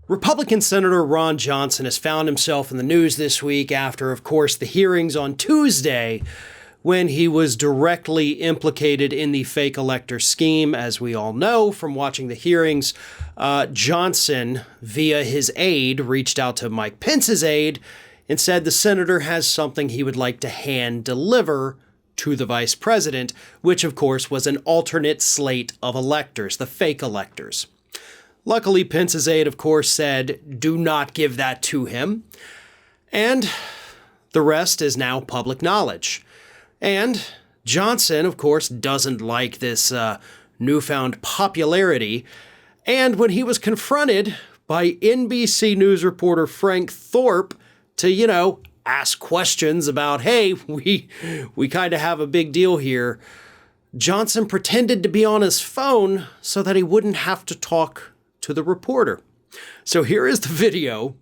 Republican Senator Ron Johnson has found himself in the news this week after, of course, the hearings on Tuesday when he was directly implicated in the fake elector scheme. As we all know from watching the hearings, Johnson, via his aide, reached out to Mike Pence's aide and said the senator has something he would like to hand deliver to the vice president, which, of course, was an alternate slate of electors, the fake electors. Luckily, Pence's aide, of course, said, do not give that to him. And the rest is now public knowledge. And Johnson, of course, doesn't like this newfound popularity. And when he was confronted by NBC News reporter Frank Thorpe to, ask questions about, hey, we kind of have a big deal here, Johnson pretended to be on his phone so that he wouldn't have to talk to the reporter. So here is the video.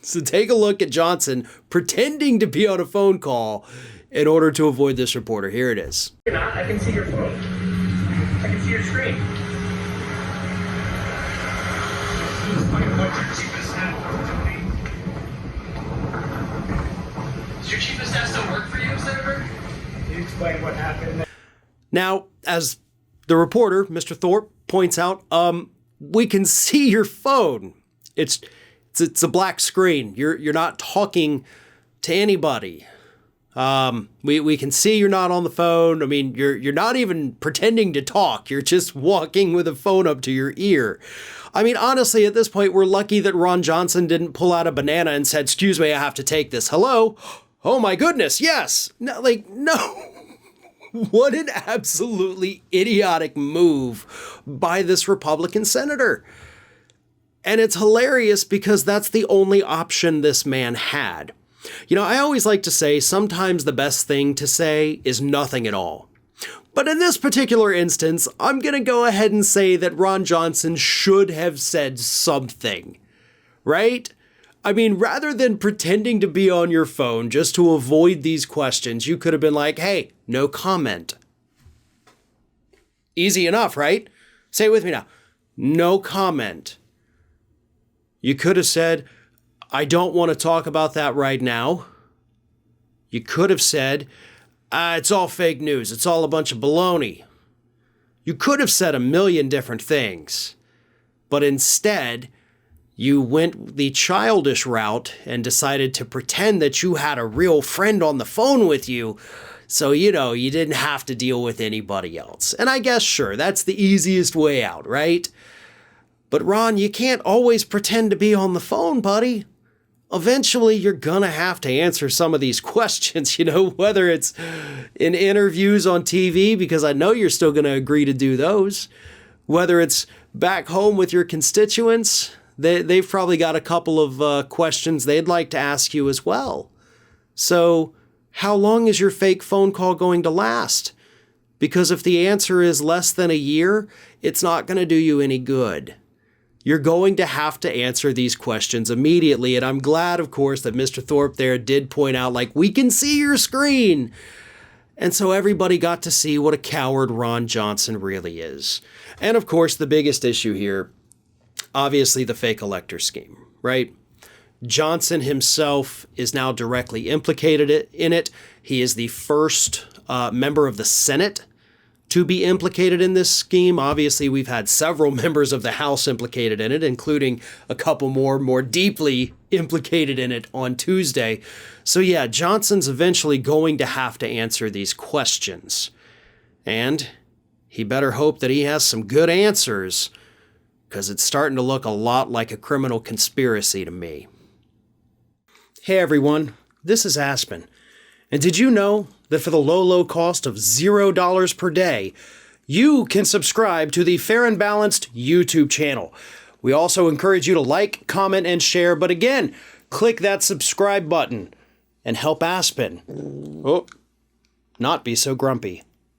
So take a look at Johnson pretending to be on a phone call in order to avoid this reporter. Here it is. You're not. I can see your phone. I can see your screen. Does your chief of staff still work for you, Senator? Can you explain what happened? Now, as the reporter, Mr. Thorpe, points out, we can see your phone. It's a black screen. You're not talking to anybody. We can see you're not on the phone. I mean, you're not even pretending to talk. You're just walking with a phone up to your ear. I mean, honestly, at this point, we're lucky that Ron Johnson didn't pull out a banana and said, "Excuse me, I have to take this. Hello? Oh my goodness, yes." No, no. What an absolutely idiotic move by this Republican senator. And it's hilarious because that's the only option this man had. I always like to say sometimes the best thing to say is nothing at all. But in this particular instance, I'm going to go ahead and say that Ron Johnson should have said something, right? I mean, rather than pretending to be on your phone just to avoid these questions, you could have been like, hey, no comment. Easy enough, right? Say it with me now. No comment. You could have said, I don't want to talk about that right now. You could have said, it's all fake news. It's all a bunch of baloney. You could have said a million different things, but instead, you went the childish route and decided to pretend that you had a real friend on the phone with you. So, you didn't have to deal with anybody else. And I guess, sure, that's the easiest way out, right? But Ron, you can't always pretend to be on the phone, buddy. Eventually, you're going to have to answer some of these questions, whether it's in interviews on TV, because I know you're still going to agree to do those, whether it's back home with your constituents. They've probably got a couple of questions they'd like to ask you as well. So how long is your fake phone call going to last? Because if the answer is less than a year, it's not going to do you any good. You're going to have to answer these questions immediately. And I'm glad, of course, that Mr. Thorpe there did point out, we can see your screen. And so everybody got to see what a coward Ron Johnson really is. And of course, the biggest issue here, obviously the fake elector scheme, right? Johnson himself is now directly implicated in it. He is the first member of the Senate to be implicated in this scheme. Obviously, we've had several members of the House implicated in it, including a couple more deeply implicated in it on Tuesday. So yeah, Johnson's eventually going to have to answer these questions. And he better hope that he has some good answers, because it's starting to look a lot like a criminal conspiracy to me. Hey everyone, this is Aspen. And did you know that for the low cost of $0 per day, you can subscribe to the Fair and Balanced YouTube channel? We also encourage you to like, comment, and share, but again, click that subscribe button and help Aspen not be so grumpy.